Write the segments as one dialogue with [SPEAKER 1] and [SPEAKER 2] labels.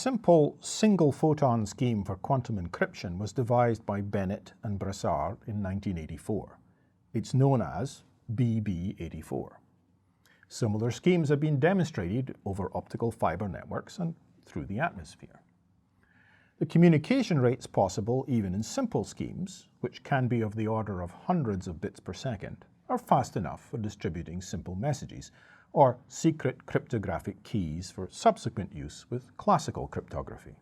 [SPEAKER 1] simple single-photon scheme for quantum encryption was devised by Bennett and Brassard in 1984. It's known as BB84. Similar schemes have been demonstrated over optical fiber networks and through the atmosphere. The communication rates possible even in simple schemes, which can be of the order of hundreds of bits per second, are fast enough for distributing simple messages, or secret cryptographic keys for subsequent use with classical cryptography.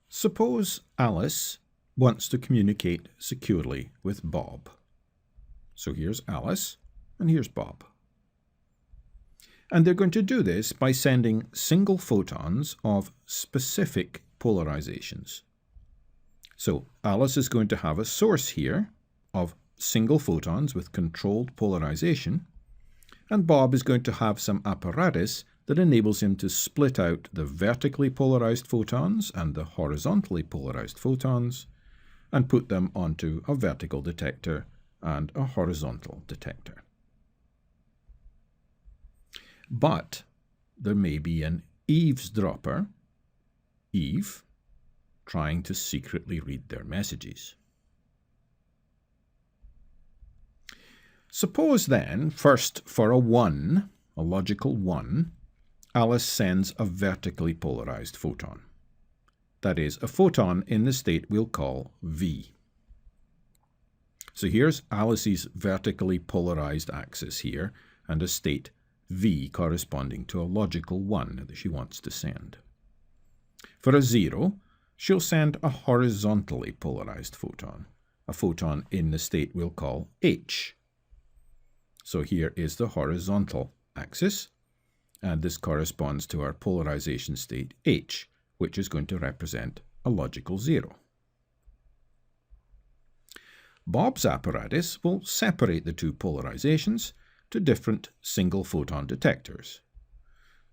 [SPEAKER 2] Suppose Alice wants to communicate securely with Bob. So here's Alice and here's Bob. And they're going to do this by sending single photons of specific polarizations. So Alice is going to have a source here of single photons with controlled polarization, and Bob is going to have some apparatus that enables him to split out the vertically polarized photons and the horizontally polarized photons and put them onto a vertical detector and a horizontal detector. But there may be an eavesdropper, Eve, trying to secretly read their messages. Suppose then, first for a 1, a logical 1, Alice sends a vertically polarized photon. That is, a photon in the state we'll call V. So here's Alice's vertically polarized axis here, and a state V corresponding to a logical 1 that she wants to send. For a 0, she'll send a horizontally polarized photon, a photon in the state we'll call H. So here is the horizontal axis, and this corresponds to our polarization state H, which is going to represent a logical 0. Bob's apparatus will separate the two polarizations to different single photon detectors.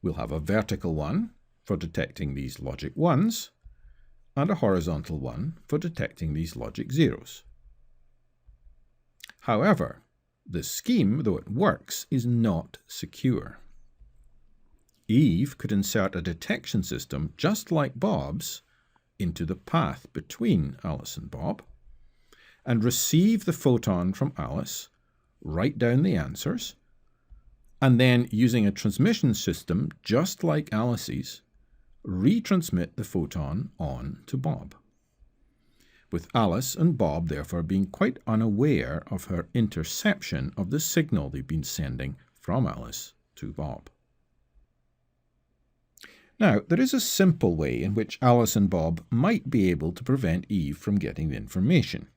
[SPEAKER 2] We'll have a vertical one for detecting these logic 1s, and a horizontal one for detecting these logic 0s. However, the scheme, though it works, is not secure. Eve could insert a detection system just like Bob's into the path between Alice and Bob and receive the photon from Alice, write down the answers, and then, using a transmission system just like Alice's, retransmit the photon on to Bob, with Alice and Bob therefore being quite unaware of her interception of the signal they've been sending from Alice to Bob. Now, there is a simple way in which Alice and Bob might be able to prevent Eve from getting the information.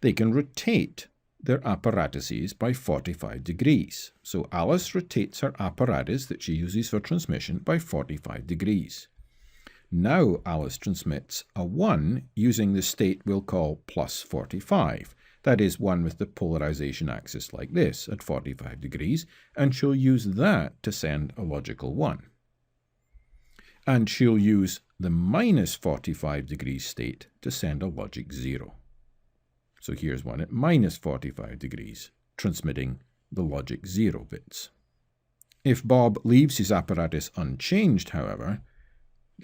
[SPEAKER 2] They can rotate their apparatuses by 45 degrees. So Alice rotates her apparatus that she uses for transmission by 45 degrees. Now Alice transmits a 1 using the state we'll call plus 45. That is, one with the polarization axis like this at 45 degrees, and she'll use that to send a logical 1. And she'll use the minus 45 degrees state to send a logic 0. So here's one at minus 45 degrees, transmitting the logic 0 bits. If Bob leaves his apparatus unchanged, however,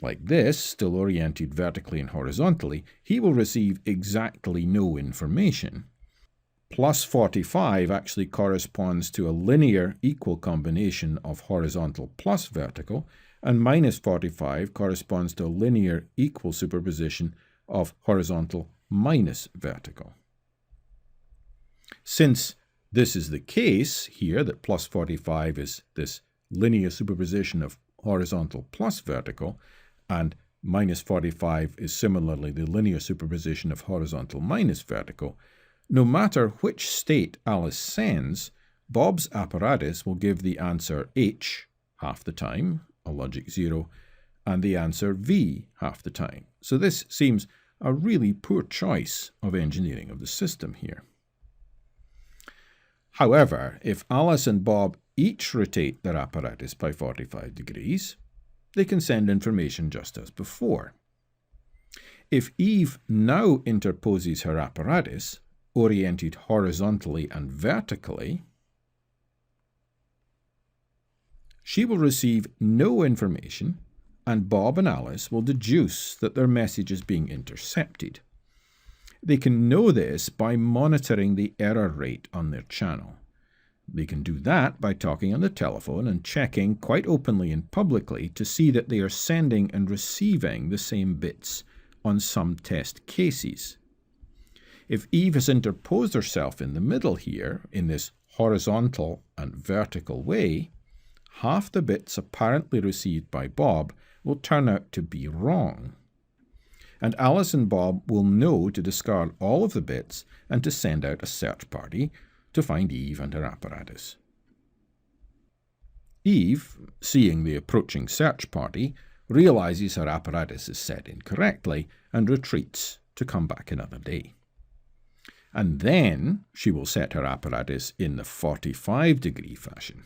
[SPEAKER 2] like this, still oriented vertically and horizontally, he will receive exactly no information. Plus 45 actually corresponds to a linear equal combination of horizontal plus vertical, and minus 45 corresponds to a linear equal superposition of horizontal minus vertical. Since this is the case here, that plus 45 is this linear superposition of horizontal plus vertical, and minus 45 is similarly the linear superposition of horizontal minus vertical, no matter which state Alice sends, Bob's apparatus will give the answer H half the time, a logic 0, and the answer V half the time. So this seems a really poor choice of engineering of the system here. However, if Alice and Bob each rotate their apparatus by 45 degrees, they can send information just as before. If Eve now interposes her apparatus, oriented horizontally and vertically, she will receive no information, and Bob and Alice will deduce that their message is being intercepted. They can know this by monitoring the error rate on their channel. They can do that by talking on the telephone and checking quite openly and publicly to see that they are sending and receiving the same bits on some test cases. If Eve has interposed herself in the middle here, in this horizontal and vertical way, half the bits apparently received by Bob will turn out to be wrong. And Alice and Bob will know to discard all of the bits and to send out a search party to find Eve and her apparatus. Eve, seeing the approaching search party, realizes her apparatus is set incorrectly and retreats to come back another day. And then she will set her apparatus in the 45-degree fashion.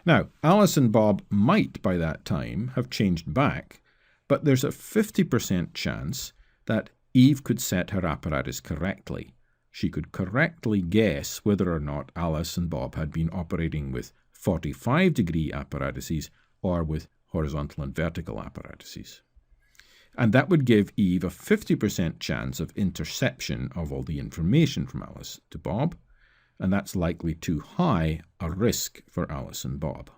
[SPEAKER 2] Now, Alice and Bob might by that time have changed back, but there's a 50% chance that Eve could set her apparatus correctly. She could correctly guess whether or not Alice and Bob had been operating with 45-degree apparatuses or with horizontal and vertical apparatuses. And that would give Eve a 50% chance of interception of all the information from Alice to Bob, and that's likely too high a risk for Alice and Bob.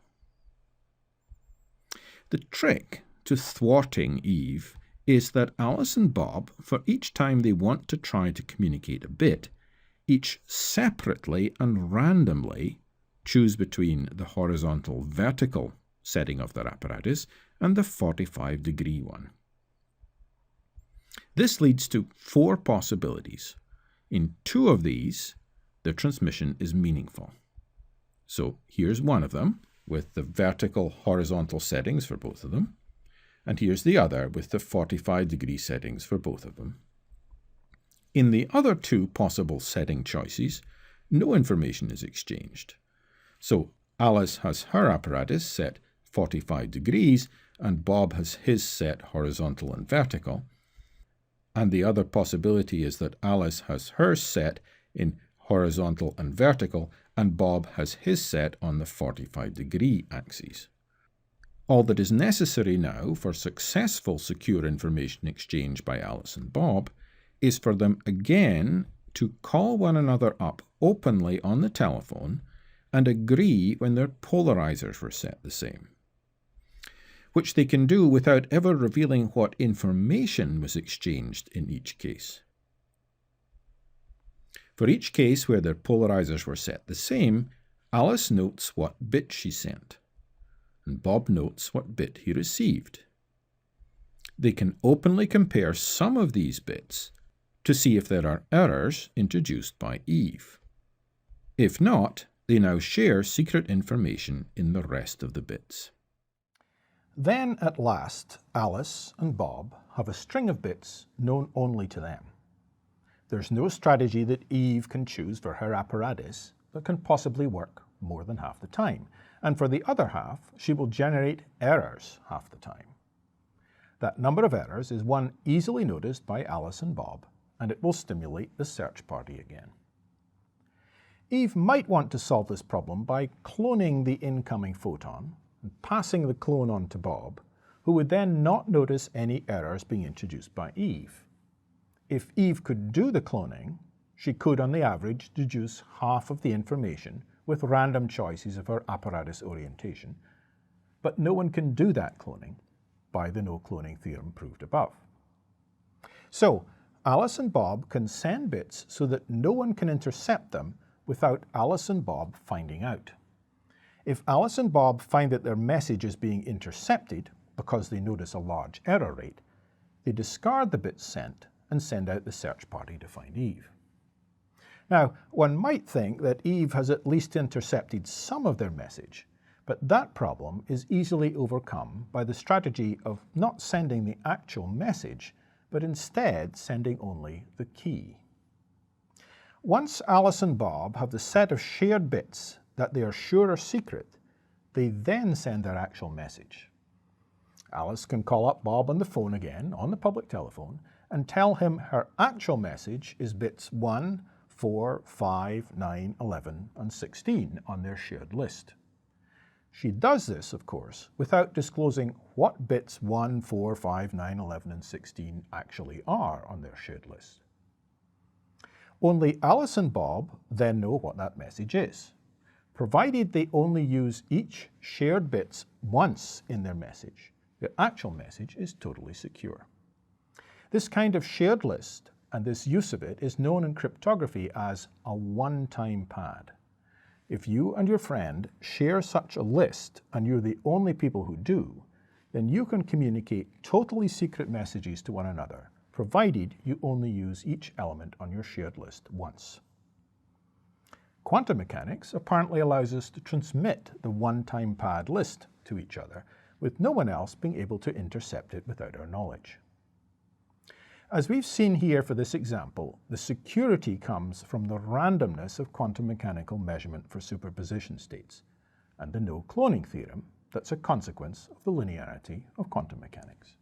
[SPEAKER 2] The trick to thwarting Eve is that Alice and Bob, for each time they want to try to communicate a bit, each separately and randomly choose between the horizontal-vertical setting of their apparatus and the 45-degree one. This leads to 4 possibilities. In 2 of these, the transmission is meaningful. So here's one of them, with the vertical-horizontal settings for both of them, and here's the other with the 45-degree settings for both of them. In the other 2 possible setting choices, no information is exchanged. So Alice has her apparatus set 45 degrees, and Bob has his set horizontal and vertical. And the other possibility is that Alice has hers set in horizontal and vertical, and Bob has his set on the 45-degree axis. All that is necessary now for successful secure information exchange by Alice and Bob is for them again to call one another up openly on the telephone and agree when their polarizers were set the same, which they can do without ever revealing what information was exchanged in each case. For each case where their polarizers were set the same, Alice notes what bit she sent, and Bob notes what bit he received. They can openly compare some of these bits to see if there are errors introduced by Eve. If not, they now share secret information in the rest of the bits.
[SPEAKER 1] Then, at last, Alice and Bob have a string of bits known only to them. There's no strategy that Eve can choose for her apparatus that can possibly work more than half the time, and for the other half, she will generate errors half the time. That number of errors is one easily noticed by Alice and Bob, and it will stimulate the search party again. Eve might want to solve this problem by cloning the incoming photon and passing the clone on to Bob, who would then not notice any errors being introduced by Eve. If Eve could do the cloning, she could, on the average, deduce half of the information with random choices of her apparatus orientation, but no one can do that cloning by the no-cloning theorem proved above. So, Alice and Bob can send bits so that no one can intercept them without Alice and Bob finding out. If Alice and Bob find that their message is being intercepted because they notice a large error rate, they discard the bits sent and send out the search party to find Eve. Now, one might think that Eve has at least intercepted some of their message, but that problem is easily overcome by the strategy of not sending the actual message, but instead sending only the key. Once Alice and Bob have the set of shared bits that they are sure are secret, they then send their actual message. Alice can call up Bob on the phone again, on the public telephone, and tell him her actual message is bits 1, 4, 5, 9, 11, and 16 on their shared list. She does this, of course, without disclosing what bits 1, 4, 5, 9, 11, and 16 actually are on their shared list. Only Alice and Bob then know what that message is, provided they only use each shared bits once in their message. The actual message is totally secure. This kind of shared list and this use of it is known in cryptography as a one-time pad. If you and your friend share such a list and you're the only people who do, then you can communicate totally secret messages to one another, provided you only use each element on your shared list once. Quantum mechanics apparently allows us to transmit the one-time pad list to each other, with no one else being able to intercept it without our knowledge. As we've seen here for this example, the security comes from the randomness of quantum mechanical measurement for superposition states, and the no-cloning theorem that's a consequence of the linearity of quantum mechanics.